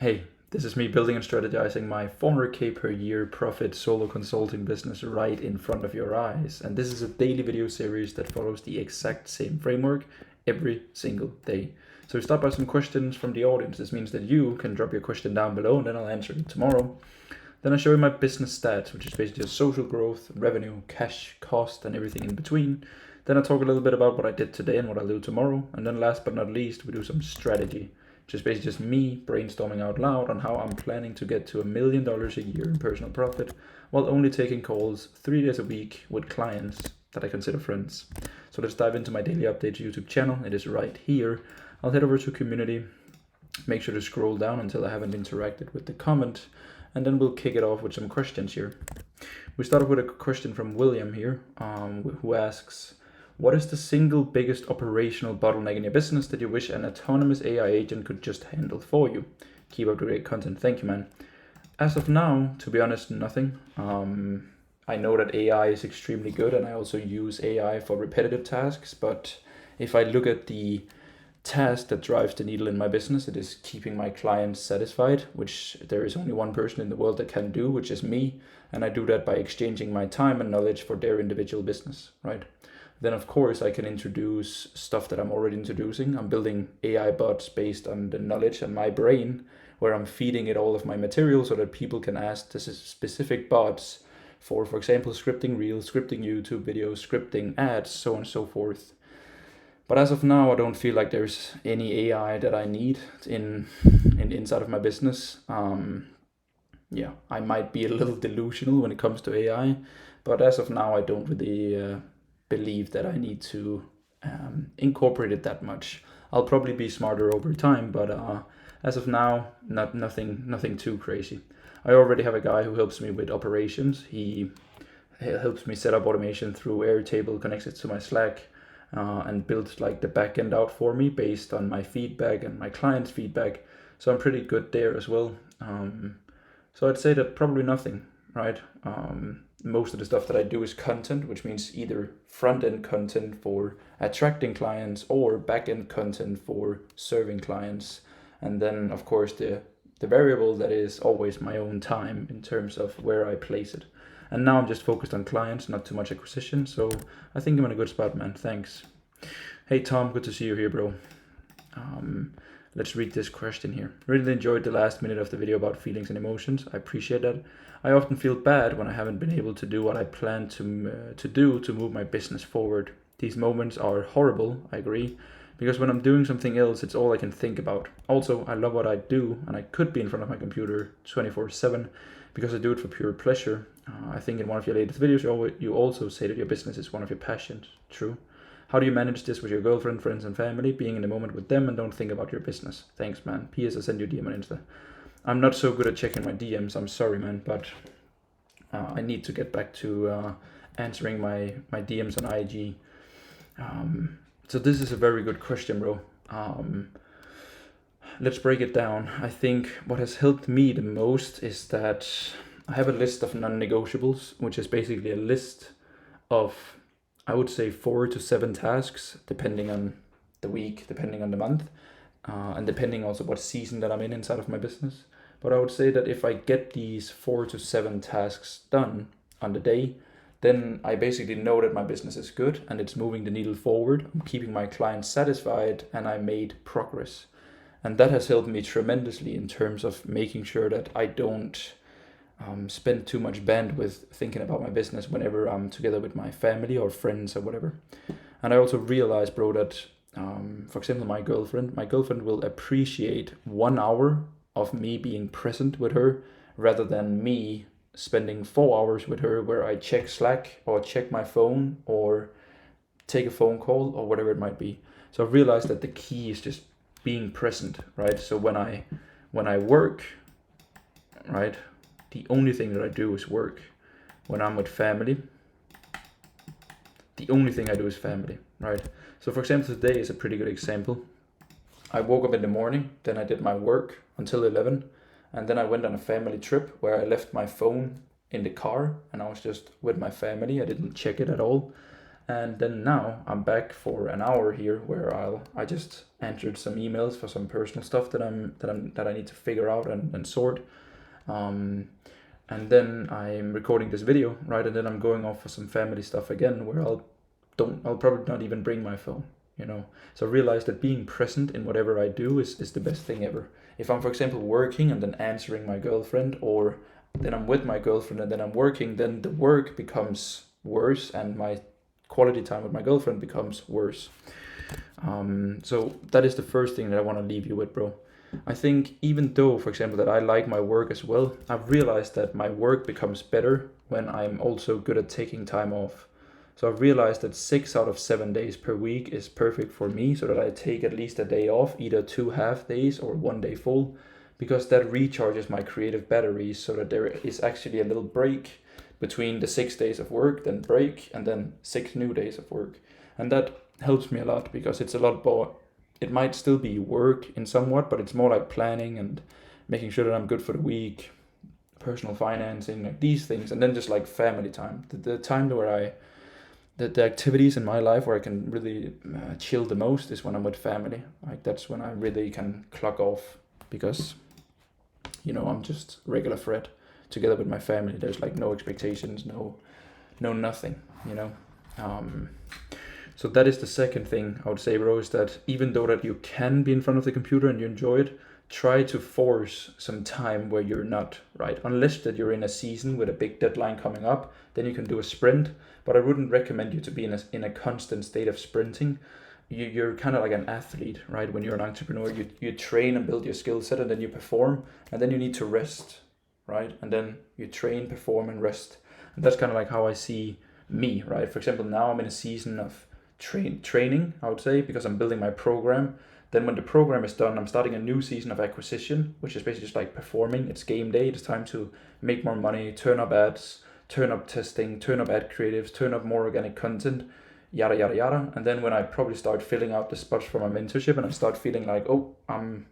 Hey, this is me building and strategizing my 400k per year profit solo consulting business right in front of your eyes. And this is a daily video series that follows the exact same framework every single day. So we start by some questions from the audience. This means that you can drop your question down below and then I'll answer it tomorrow. Then I show you my business stats, which is basically just social growth, revenue, cash, cost, and everything in between. Then I talk a little bit about what I did today and what I'll do tomorrow. And then last but not least, we do some strategy. Just basically just me brainstorming out loud on how I'm planning to get to $1 million a year in personal profit while only taking calls 3 days a week with clients that I consider friends. So let's dive into my daily updates YouTube channel. It is right here. I'll head over to community, make sure to scroll down until I haven't interacted with the comment, and then we'll kick it off with some questions here. We start off with a question from William here, who asks, what is the single biggest operational bottleneck in your business that you wish an autonomous AI agent could just handle for you? Keep up the great content. Thank you, man. As of now, to be honest, nothing. I know that AI is extremely good and I also use AI for repetitive tasks, but if I look at the task that drives the needle in my business, it is keeping my clients satisfied, which there is only one person in the world that can do, which is me. And I do that by exchanging my time and knowledge for their individual business, right? Then of course I can introduce stuff that I'm already introducing. I'm building AI bots based on the knowledge and my brain, where I'm feeding it all of my material so that people can ask this specific bots for example, scripting reels, scripting YouTube videos, scripting ads, so on and so forth. But as of now, I don't feel like there's any AI that I need inside of my business. Yeah, I might be a little delusional when it comes to AI, but as of now, I don't really believe that I need to incorporate it that much. I'll probably be smarter over time, but as of now, nothing too crazy. I already have a guy who helps me with operations. He helps me set up automation through Airtable, connects it to my Slack, and builds like the backend out for me based on my feedback and my client's feedback. So I'm pretty good there as well. So I'd say that probably nothing, right? Most of the stuff that I do is content, which means either front-end content for attracting clients or back-end content for serving clients. And then, of course, the variable that is always my own time in terms of where I place it. And now I'm just focused on clients, not too much acquisition. So I think I'm in a good spot, man. Thanks. Hey, Tom, good to see you here, bro. Let's read this question here. Really enjoyed the last minute of the video about feelings and emotions. I appreciate that. I often feel bad when I haven't been able to do what I plan to do to move my business forward. These moments are horrible, I agree, because when I'm doing something else, it's all I can think about. Also, I love what I do, and I could be in front of my computer 24/7 because I do it for pure pleasure. I think in one of your latest videos, you also say that your business is one of your passions. True. How do you manage this with your girlfriend, friends, and family, being in the moment with them and don't think about your business? Thanks, man. P.S. I send you a DM on Insta. I'm not so good at checking my DMs. I'm sorry, man, but I need to get back to answering my DMs on IG. So this is a very good question, bro. Let's break it down. I think what has helped me the most is that I have a list of non-negotiables, which is basically a list of, I would say, 4 to 7 tasks, depending on the week, depending on the month, and depending also what season that I'm in inside of my business. But I would say that if I get these 4 to 7 tasks done on the day, then I basically know that my business is good and it's moving the needle forward. I'm keeping my clients satisfied and I made progress. And that has helped me tremendously in terms of making sure that I don't spend too much bandwidth thinking about my business whenever I'm together with my family or friends or whatever. And I also realized, bro, that for example, my girlfriend will appreciate 1 hour of me being present with her rather than me spending 4 hours with her where I check Slack or check my phone or take a phone call or whatever it might be. So I realized that the key is just being present, right? So when I work, right, the only thing that I do is work. When I'm with family, the only thing I do is family, right? So for example, today is a pretty good example. I woke up in the morning, then I did my work until 11, and then I went on a family trip where I left my phone in the car and I was just with my family. I didn't check it at all. And then now I'm back for an hour here where I just answered some emails for some personal stuff that I need to figure out and sort. And then I'm recording this video, right? And then I'm going off for some family stuff again where I'll probably not even bring my phone, you know. So I realized that being present in whatever I do is the best thing ever. If I'm, for example, working and then answering my girlfriend, or then I'm with my girlfriend and then I'm working, then the work becomes worse and my quality time with my girlfriend becomes worse. So that is the first thing that I want to leave you with, bro. I think even though, for example, that I like my work as well, I've realized that my work becomes better when I'm also good at taking time off. So I've realized that 6 out of 7 days per week is perfect for me, so that I take at least a day off, either 2 half days or 1 day full, because that recharges my creative batteries, so that there is actually a little break between the 6 days of work, then break, and then 6 new days of work. And that helps me a lot, because it's a lot more, it might still be work in somewhat, but it's more like planning and making sure that I'm good for the week, personal financing, like these things, and then just like family time. The time where the activities in my life where I can really chill the most is when I'm with family. Like that's when I really can clock off, because, you know, I'm just regular Fred together with my family. There's like no expectations, no nothing, you know. So that is the second thing I would say, bro, is that even though that you can be in front of the computer and you enjoy it, try to force some time where you're not, right? Unless that you're in a season with a big deadline coming up, then you can do a sprint. But I wouldn't recommend you to be in a constant state of sprinting. You're kind of like an athlete, right? When you're an entrepreneur, you train and build your skill set, and then you perform, and then you need to rest, right? And then you train, perform, and rest. And that's kind of like how I see me, right? For example, now I'm in a season of training, I would say, because I'm building my program. Then when the program is done, I'm starting a new season of acquisition, which is basically just like performing. It's game day. It's time to make more money, turn up ads, turn up testing, turn up ad creatives, turn up more organic content, yada, yada, yada. And then when I probably start filling out the spots for my mentorship and I start feeling like, oh, I'm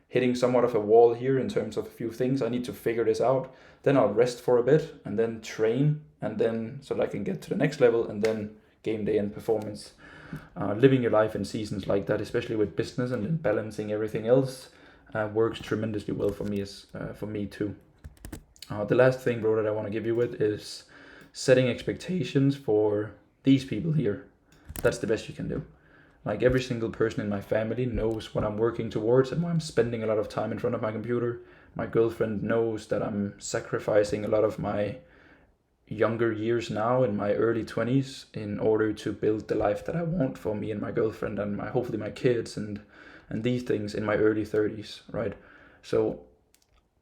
hitting somewhat of a wall here in terms of a few things, I need to figure this out. Then I'll rest for a bit and then train, and then so that I can get to the next level, and then game day and performance. Living your life in seasons like that, especially with business and then balancing everything else, works tremendously well for me too. The last thing, bro, that I want to give you with is setting expectations for these people here. That's the best you can do. Like every single person in my family knows what I'm working towards and why I'm spending a lot of time in front of my computer. My girlfriend knows that I'm sacrificing a lot of my younger years now in my early 20s in order to build the life that I want for me and my girlfriend and hopefully my kids and these things in my early 30s, right? So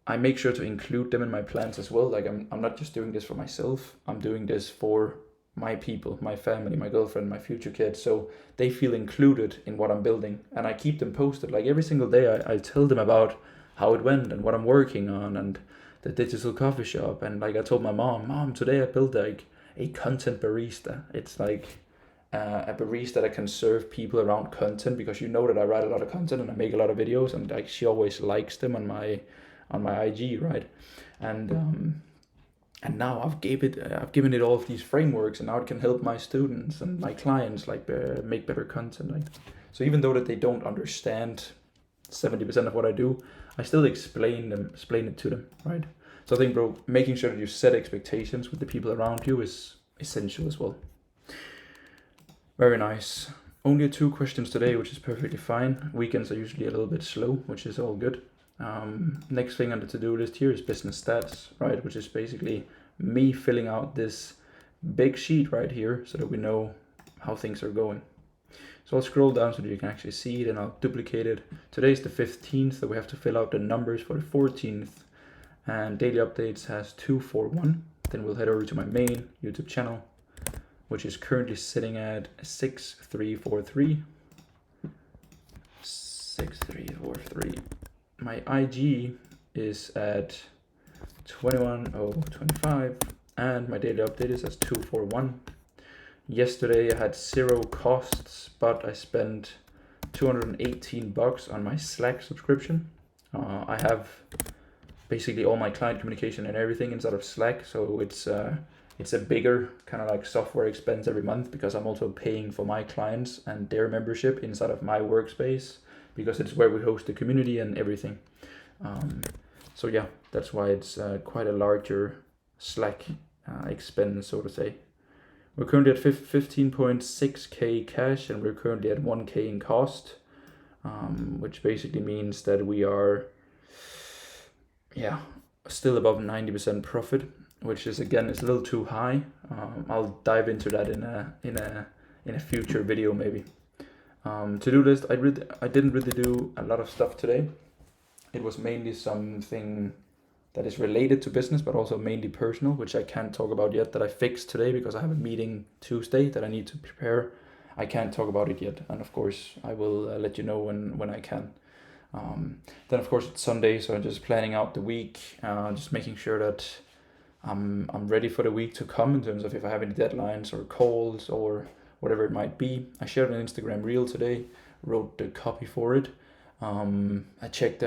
I make sure to include them in my plans as well. Like I'm not just doing this for myself, I'm doing this for my people, my family, my girlfriend, my future kids, so they feel included in what I'm building. And I keep them posted. Like every single day I tell them about how it went and what I'm working on and the digital coffee shop. And like I told my mom, today I built like a content barista. It's like a barista that can serve people around content, because you know that I write a lot of content and I make a lot of videos, and like she always likes them on my IG, right? And now I've given it all of these frameworks, and now it can help my students and my clients like make better content. Like, so even though that they don't understand 70% of what I do, I still explain it to them, right? So I think, bro, making sure that you set expectations with the people around you is essential as well. Very nice. Only 2 questions today, which is perfectly fine. Weekends are usually a little bit slow, which is all good. Next thing on the to-do list here is business stats, right? Which is basically me filling out this big sheet right here so that we know how things are going. So I'll scroll down so that you can actually see it, and I'll duplicate it. Today's the 15th, so we have to fill out the numbers for the 14th. And daily updates has 241. Then we'll head over to my main YouTube channel, which is currently sitting at 6343. 6343. My IG is at 21025, and my daily update is as 241. Yesterday I had 0 costs, but I spent $218 on my Slack subscription. I have basically all my client communication and everything inside of Slack, so it's it's a bigger kind of like software expense every month, because I'm also paying for my clients and their membership inside of my workspace, because it's where we host the community and everything. So yeah, that's why it's quite a larger Slack expense, so to say. We're currently at 15.6k cash, and we're currently at 1k in cost, which basically means that we are, still above 90% profit, which is again is a little too high. I'll dive into that in a future video maybe. To-do list, I didn't really do a lot of stuff today. It was mainly something that is related to business, but also mainly personal, which I can't talk about yet, that I fixed today because I have a meeting Tuesday that I need to prepare. I can't talk about it yet, and of course I will let you know when I can. Then of course it's Sunday, so I'm just planning out the week, just making sure that I'm ready for the week to come in terms of if I have any deadlines or calls or whatever it might be. I shared an Instagram reel today, wrote the copy for it. I checked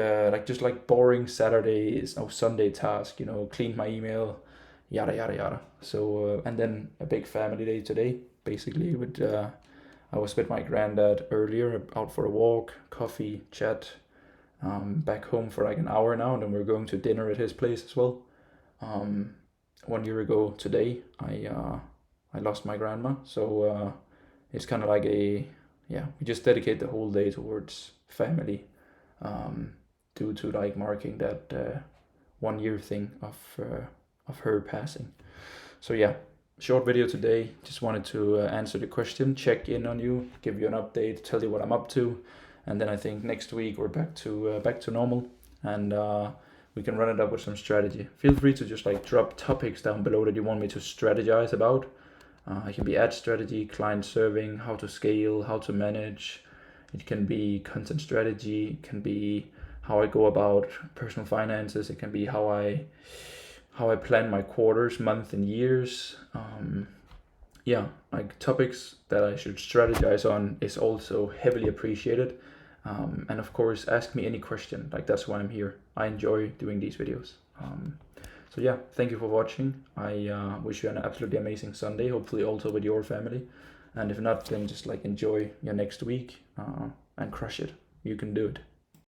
just boring Sunday task, cleaned my email, yada yada yada. So and then a big family day today, basically with I was with my granddad earlier, out for a walk, coffee, chat, back home for like an hour now, and then we're going to dinner at his place as well. 1 year ago today, I lost my grandma, so it's kind of like we just dedicate the whole day towards family, due to like marking that 1 year thing of her passing. So yeah, short video today. Just wanted to answer the question, check in on you, give you an update, tell you what I'm up to, and then I think next week we're back to normal, and we can run it up with some strategy. Feel free to just like drop topics down below that you want me to strategize about. It can be ad strategy, client serving, how to scale, how to manage. It can be content strategy. It can be how I go about personal finances. It can be how I plan my quarters, months, and years. Like topics that I should strategize on is also heavily appreciated. And of course, ask me any question. Like, that's why I'm here. I enjoy doing these videos. So yeah, thank you for watching. I wish you an absolutely amazing Sunday, hopefully also with your family. And if not, then just like enjoy your next week and crush it. You can do it.